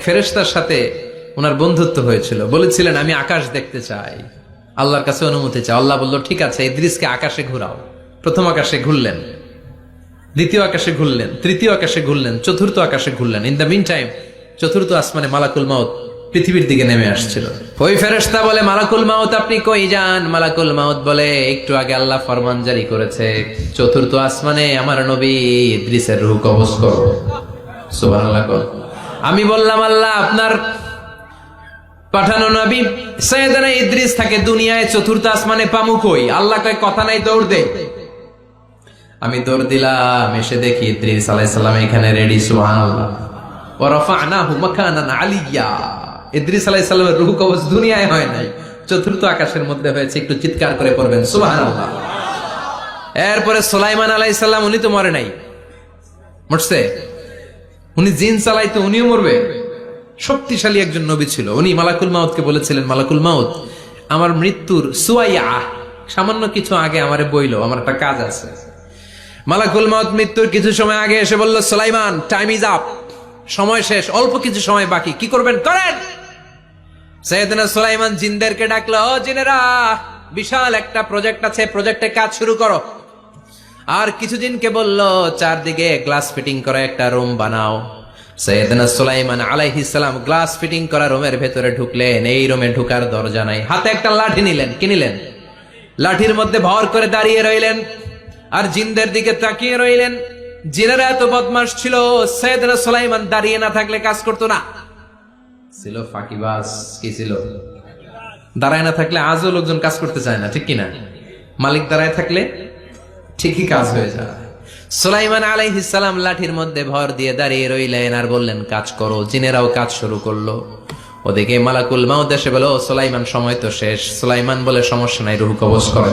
ফেরেশতার সাথে ওনার বন্ধুত্ব হয়েছিল, বলেছিলেন আমি আকাশ দেখতে চাই, আল্লাহর কাছে অনুমতি চাই। আল্লাহ বলল ঠিক আছে, ইদ্রিসকে আকাশে ঘুরাও। প্রথম আকাশে ঘুরলেন, দ্বিতীয় আকাশে ঘুরলেন, তৃতীয় আকাশে ঘুরলেন, চতুর্থ আকাশে ঘুরলেন। ইন দ্য মিন টাইম চতুর্থ আসমানে মালাকুল মাউত পৃথিবীর দিকে নেমে আসছিল। ওই ফেরেশতা বলে মালাকুল মাউত আপনি কই যান? মালাকুল মাউত বলে একটু আগে আল্লাহ ফরমান জারি করেছে, চতুর্থ আসমানে আমার নবী ইদ্রিসের রূহ কবজ করো। সুবহানাল্লাহ। আমি বললাম আল্লাহ আপনার পাঠানো নবী সাইয়েদনা ইদ্রিস থাকে দুনিয়ায়, চতুর্থ আসমানে পামু কই? আল্লাহ কয় কথা নাই, দৌড় দে। আমি দৌড় দিলাম, এসে দেখি ইদ্রিস আলাইহিস সালাম এখানে রেডি। সুবহানাল্লাহ। ওয়া রাফা'নাহু মাকানান আলিয়্যা। ইদ্রিস আলাইহিস সালামের রূহ কবজ দুনিয়ায় হয় নাই, চতুর্থ আকাশের মধ্যে হয়েছে। একটু চিৎকার করে পড়বেন সুবহানাল্লাহ। এরপরে সুলাইমান আলাইহিস সালাম, উনি তো মরে নাই, মরছে। উনি জিন চালাইতো, উনিও মরবে। শক্তিশালী একজন নবী ছিল। উনি মালাকুল মাউতকে বলেছিলেন, মালাকুল মাউত আমার মৃত্যুর সুয়াইয়া সামান্য কিছু আগে আমারে বইলো, আমার একটা কাজ আছে। মালাকুল মাউত মৃত্যুর কিছু সময় আগে এসে বলল, সুলাইমান টাইম ইজ আপ, সময় শেষ, অল্প কিছু সময় বাকি, কি করবেন করেন। সাইয়েদনা সুলাইমান জিনদেরকে ডাকলো, ও জিনেরা, বিশাল একটা প্রজেক্ট আছে, প্রজেক্টে কাজ শুরু করো। আর কিছু জিনকে বলল চারদিকে গ্লাস ফিটিং করা একটা রুম বানাও। সাইয়েদনা সুলাইমান আলাইহিস সালাম গ্লাস ফিটিং করা রুমের ভেতরে ঢুকলেন। এই রুমে ঢুকার দরজা নাই, হাতে একটা লাঠি নিলেন। কি নিলেন? লাঠির মধ্যে ভর করে দাঁড়িয়ে রইলেন আর জিনদের দিকে তাকিয়ে রইলেন। জিনেরা এত বদমাশ ছিল, সাইয়েদনা সুলাইমান দাঁড়িয়ে না থাকলে কাজ করতো না। ছিল ফাঁকিবাজ। কি ছিল? দাঁড়ায় না থাকলে আজও লোকজন কাজ করতে চায় না, ঠিক কিনা? মালিক দাঁড়ায় থাকলে ঠিকই কাজ হয়ে যায়। সুলাইমান আলাইহিস সালাম লাঠির মধ্যে ভর দিয়ে দাঁড়িয়ে রইলেন আর বললেন কাজ করো। জিনেরাও কাজ শুরু করলো। ওদিকে মালাকুল মাউত এসে বলো, সুলাইমান সময় তো শেষ। সুলাইমান বলে সমস্যা নাই, রূহ কবজ করে।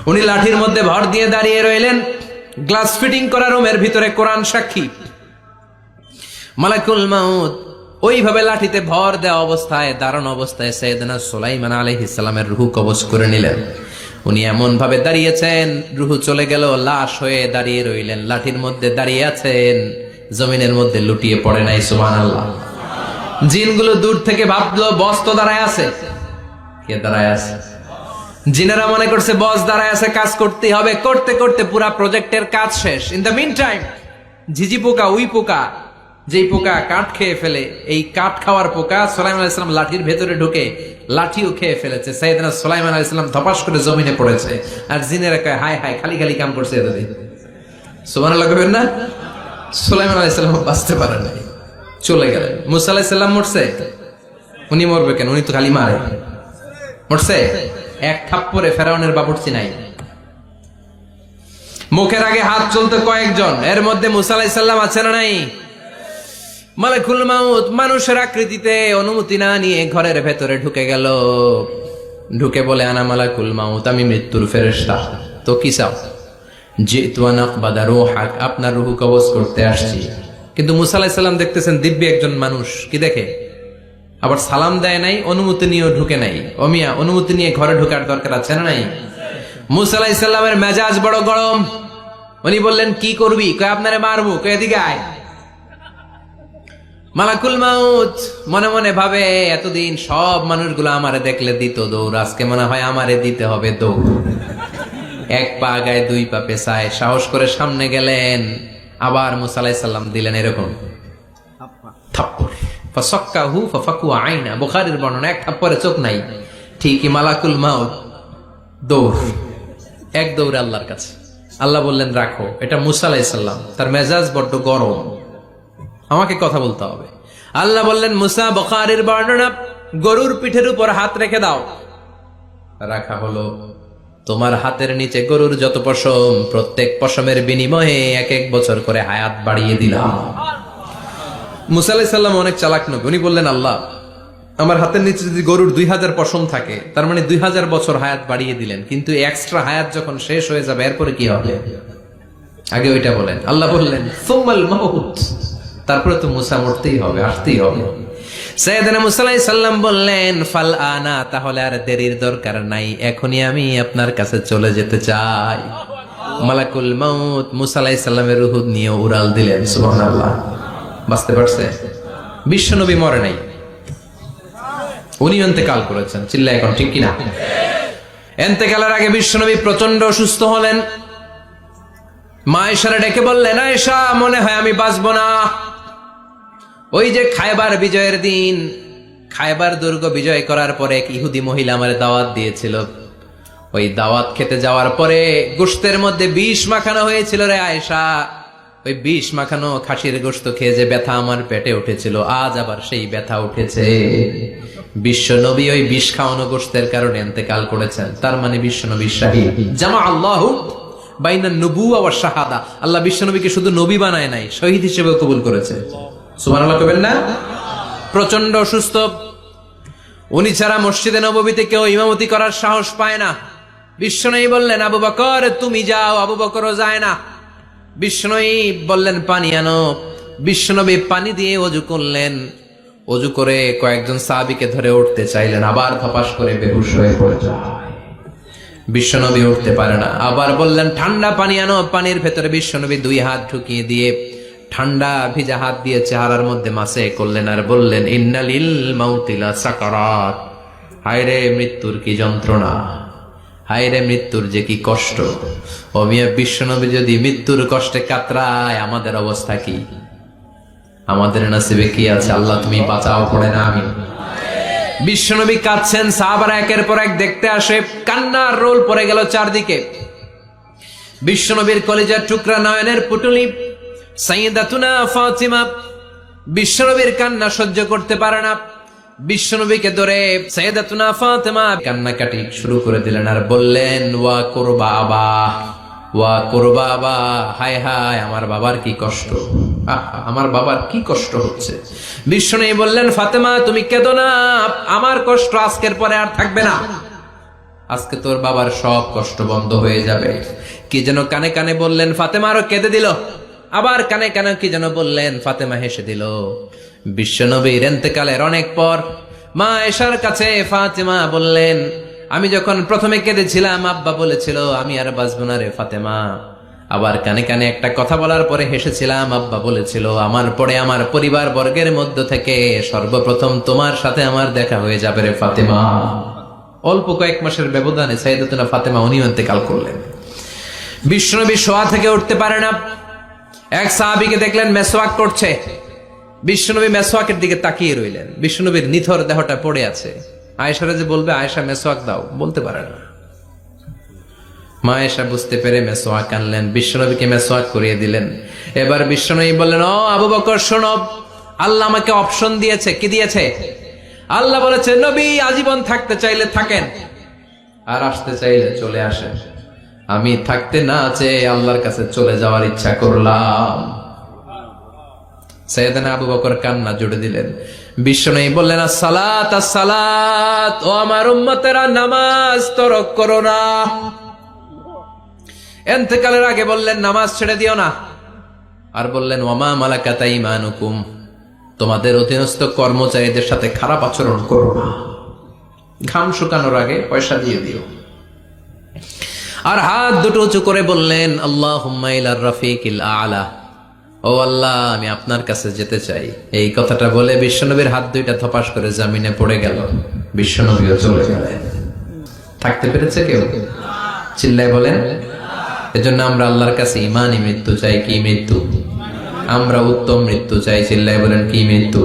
উনি লাঠির মধ্যে ভর দিয়ে দাঁড়িয়ে রইলেন। গ্লাস ফিটিং করা রুমের ভিতরে কোরআন সাক্ষী। মালাকুল মাউত ওইভাবে লাঠিতে ভর দেওয়া অবস্থায়, দাঁড়ানো অবস্থায় সাইয়েদনা সুলাইমান আলাইহিস সালামের রূহ কবজ করে নিলেন। উনি এমন ভাবে দাঁড়িয়েছেন, রূহ চলে গেল, লাশ হয়ে দাঁড়িয়ে রইলেন। লাঠির মধ্যে দাঁড়িয়ে আছেন, জমিনের মধ্যে লুটিয়ে পড়ে নাই। সুবহানাল্লাহ। জিনগুলো দূর থেকে ভাবলো বস তো দাঁড়ায় আছে। কে দাঁড়ায় আছে? জিনেরা মনে করছে বস দাঁড়ায় আছে, কাজ করতেই হবে। করতে করতে পুরা প্রজেক্টের কাজ শেষ। ইন দ্য মিন টাইম ঝিঝি পোকা, উই পোকা, যেই পোকা কাঠ খেয়ে ফেলে, এই কাঠ খাওয়ার পোকা সুলাইমান আলাইহিস সালাম লাঠির ভেতরে ঢুকে লাঠিও খেয়ে ফেলেছে। সাইয়েদনা সুলাইমান আলাইহিস সালাম ধপাস করে জমিনে পড়েছে। আর জিনেরা কয় হায় হায়, খালি খালি কাম করছে এতদিন। সুবহানাল্লাহ কইবেন না? সুলাইমান আলাইহিস সালাম বাঁচতে পারে নাই, চলে গেলেন। মুসা আলাইহিস সালাম মরছে। উনি মরবে কেন? উনি তো খালি মারে। মরছে? এক থাপ্পড়ে ফেরাউনের বাবুর্চি নাই। মুখের আগে হাত চলতে কয়েকজন, এর মধ্যে মুসা আলাইহিস সালাম আছে না নাই? মালাকুল মাউত মানুষের আকৃতিতে অনুমতি না নিয়ে ঘরের ভেতরে ঢুকে গেল। ঢুকে বলে, আনা মালাকুল মাউত, আমি মৃত্যুর ফেরেশতা। তো কি চাও? জিতু আন আকবাদা রূহাক, আপনার রূহ কবজ করতে আসছি। কিন্তু মুসা আলাইহিস সালাম দেখতেছেন দিব্যি একজন মানুষ। কি দেখে? আবার সালাম দেয় নাই, অনুমতি নিয়েও ঢুকে নাই। অমিয়া, অনুমতি নিয়ে ঘরে ঢোকার দরকার আছে না নাই? মুসা আলাইহিস সালামের মেজাজ বড় গরম। উনি বললেন কি করবি? কয় আপনারে মারবো। কয় এদিকে আয়। মালাকুল মাউত মনে মনে ভাবে, এতদিন সব মানুষগুলো আমারে দেখলে দিত দৌড়, আজকে মনে হয় আমারে দিতে হবে দৌড়। এক পা গায়ে দুই পা পেছায় সাহস করে সামনে গেলেন। আবার মুসা আলাইহিস সালাম দিলেন এরকম থাপ্পড়। ফাসাক্কাহু ফাফাকু আইনা, বুখারীর বর্ণনা, এক থাপ্পড়ে চোখ নাই। ঠিকই মালাকুল মাউত দৌড়, এক দৌড়ে আল্লাহর কাছে। আল্লাহ বললেন রাখো। এটা মুসা আলাইহিস সালাম, তার মেজাজ বড্ড গরম, আমাকে কথা বলতে হবে। আল্লাহ বললেন মুসা, বুখারীর বর্ণনা, গরুর পিঠের উপর হাত রেখে দাও। রাখা হলো। তোমার হাতের নিচে গরুর যত পশম, প্রত্যেক পশমের বিনিময়ে এক এক বছর করে হায়াত বাড়িয়ে দিলাম। মুসা আলাইহিস সালাম অনেক চালাক নবী। উনি বললেন আল্লাহ, আমার হাতের নিচে যদি গরুর 2000 পশম থাকে, তার মানে 2000 বছর হায়াত বাড়িয়ে দিলেন। কিন্তু এক্সট্রা হায়াত যখন শেষ হয়ে যাবে, এরপরে কি হবে? আগে ওইটা বলেন। আল্লাহ বললেন সুম্মাল মাউত, তারপরে তো মুসা মরতেই হবে, আসতেই হবে। সাইয়েদনা মুসা আলাইহিস সালাম বললেন ফাল আনা, তাহলে আর দেরির দরকার নাই, এখনই আমি আপনার কাছে চলে যেতে চাই। মালাকুল মাউত মুসা আলাইহিস সালামের রূহ নিয়ে উড়াল দিলেন। সুবহানাল্লাহ। বাঁচতে পারছে? বিশ্বনবী মরে নাই, উনি ইন্তেকাল করেছেন। চিল্লা এখন ঠিক কিনা? ইন্তেকালের আগে বিশ্বনবী প্রচন্ড অসুস্থ হলেন। মা আয়েশারে ডেকে বললেন, আয়েশা, মনে হয় আমি বাঁচব না। ওই যে খায়বার বিজয়ের দিন, খায়বার দুর্গ বিজয় করার পরে এক ইহুদি মহিলা আমার দাওয়াত দিয়েছিল। ওই দাওয়াত খেতে যাওয়ার পরে গোশতের মধ্যে বিষ মাখানো হয়েছিল রে আয়েশা। ওই বিষ মাখানো খাসির গোশত খেয়ে যে ব্যথা আমার পেটে উঠেছিল, আজ আবার সেই ব্যথা উঠেছে। বিশ্ব নবী ওই বিষ খাওয়ানো গোশতের কারণে ইন্তেকাল করেছেন। তার মানে বিশ্ব নবী শাহীদ। জামা আল্লাহু বাইনা নবুওয়া ওয়া শাহাদা। আল্লাহ বিশ্ব নবীকে শুধু নবী বানায় নাই, শহীদ হিসেবেও কবুল করেছে। সুবহানাল্লাহ কবেন না? প্রচন্ড অসুস্থ, উনি ছাড়া মসজিদে নববীতে কেউ ইমামতি করার সাহস পায় না। বিশ্বনবী বললেন, আবু বকর তুমি যাও। আবু বকরও যায় না। বিশ্বনবী বললেন, পানি আনো। বিশ্বনবী পানি দিয়ে ওযু করলেন। ওযু করে কয়েকজন সাহাবীকে ধরে উঠতে চাইলেন, আবার ধপাস করে বেহুশ হয়ে পড়ে যায়। বিশ্বনবী উঠতে পারে না। আবার বললেন, ঠান্ডা পানি আনো। পানির ভেতরে বিশ্বনবী 2 হাত ঢুকিয়ে দিয়ে ঠান্ডা ভিজা হাত দিয়ে চেহারার মধ্যে মাসে করলেন আর বললেন, ইন্নালিল মাউতি লা সাকারাত। হায়রে মৃত্যুর কি যন্ত্রণা, হায়রে মৃত্যুর যে কি কষ্ট। ও মিয়া, বিশ্বনবী যদি মৃত্যুর কষ্টে কাতরায়, আমাদের অবস্থা কি? আমাদের নসিবে কি আছে? আল্লাহ তুমি বাঁচাও, পড়ে না আমি। বিশ্বনবী কাঁদছেন, সাহাবারা একের পর এক দেখতে আসে। কান্নার রোল পড়ে গেল চারদিকে। বিশ্বনবীর কলিজার টুকরা নয়নের পুটুলি সাইয়্যিদাতুনা ফাতিমা বিশ্বনবীর কান্না সহ্য করতে পারে না। বিশ্বনবীকে ধরে সাইয়্যিদাতুনা ফাতিমা কান্নাকাটি শুরু করে দিলেন আর বললেন, ওয়া কুরবাবা, ওয়া কুরবাবা, হায় হায় আমার বাবার কি কষ্ট, আমার বাবার কি কষ্ট হচ্ছে। বিশ্বনবী বললেন, ফাতেমা তুমি কেঁদো না, আমার কষ্ট আজকের পরে আর থাকবে না। আজকে তোর বাবার সব কষ্ট বন্ধ হয়ে যাবে। কি যেন কানে কানে বললেন, ফাতেমা আরো কেঁদে দিল। আবার কানে কানে কি যেন বললেন, ফাতেমা হেসে দিল। বিশ্বনবীর ইন্তেকালের অনেক পর মা আয়েশার কাছে ফাতেমা বললেন, আমি যখন প্রথমে কেঁদেছিলাম আব্বা বলেছিল আমি আর বাঁচবো না রে ফাতেমা। আবার কানে কানে একটা কথা বলার পরে হেসেছিলাম, আব্বা বলেছিল আমার পরে আমার পরিবার বর্গের মধ্য থেকে সর্বপ্রথম তোমার সাথে আমার দেখা হয়ে যাবে রে ফাতেমা। অল্প কয়েক মাসের ব্যবধানে সাইয়্যিদাতুনা ফাতেমা উনিও ইন্তেকাল করলেন। বিশ্বনবী শোয়া থেকে উঠতে পারে না। এক সাহাবীকে দেখলেন মেসওয়াক করছে। বিশ্বনবী মেসওয়াকের দিকে তাকিয়ে রইলেন। বিশ্বনবীর নিথর দেহটা পড়ে আছে। আয়েশারে যে বলবে আয়েশা মেসওয়াক দাও, বলতে পারে না। মা আয়েশা বুঝতে পেরে মেসওয়াক আনলেন, বিশ্বনবীকে মেসওয়াক করিয়ে দিলেন। এবার বিশ্বনবী বললেন, ও আবু বকর শোনো, আল্লাহ আমাকে অপশন দিয়েছে। কি দিয়েছে? আল্লাহ বলেছে নবী আজীবন থাকতে চাইলে থাকেন, আর আসতে চাইলে চলে আসেন। আমি থাকতে না চেয়ে আল্লাহর কাছে চলে যাওয়ার ইচ্ছা করলাম। সাইয়েদনা আবু বকর কান্না জুড়ে দিলেন। বিশ্বনবী বললেন, আসসালাত আসসালাত, ও আমার উম্মতেরা নামাজ তরক করো না। ইন্তেকালের আগে বললেন নামাজ ছেড়ে দিও না। আর বললেন, ওয়ামা মালাকাত আইমানুকুম, তোমাদের অধীনস্থ কর্মচারীদের সাথে খারাপ আচরণ করো না। ঘাম শুকানোর আগে পয়সা দিয়ে দিও। আর হাত দুটো উঁচু করে বললেন, আল্লাহুম্মা ইলার রাফিকিল আ'লা, ও আল্লাহ আমি আপনার কাছে যেতে চাই। এই কথাটা বলে বিশ্বনবীর হাত দুইটা থপাস করে জমিনে পড়ে গেল। বিশ্বনবীও চলে গেলেন। থাকতে পেরেছে কেউ? চিল্লায় বলেন। এজন্য আমরা আল্লাহর কাছে ইমানি মৃত্যু চাই। কি মৃত্যু? আমরা উত্তম মৃত্যু চাই। চিল্লায় বলেন, কি মৃত্যু?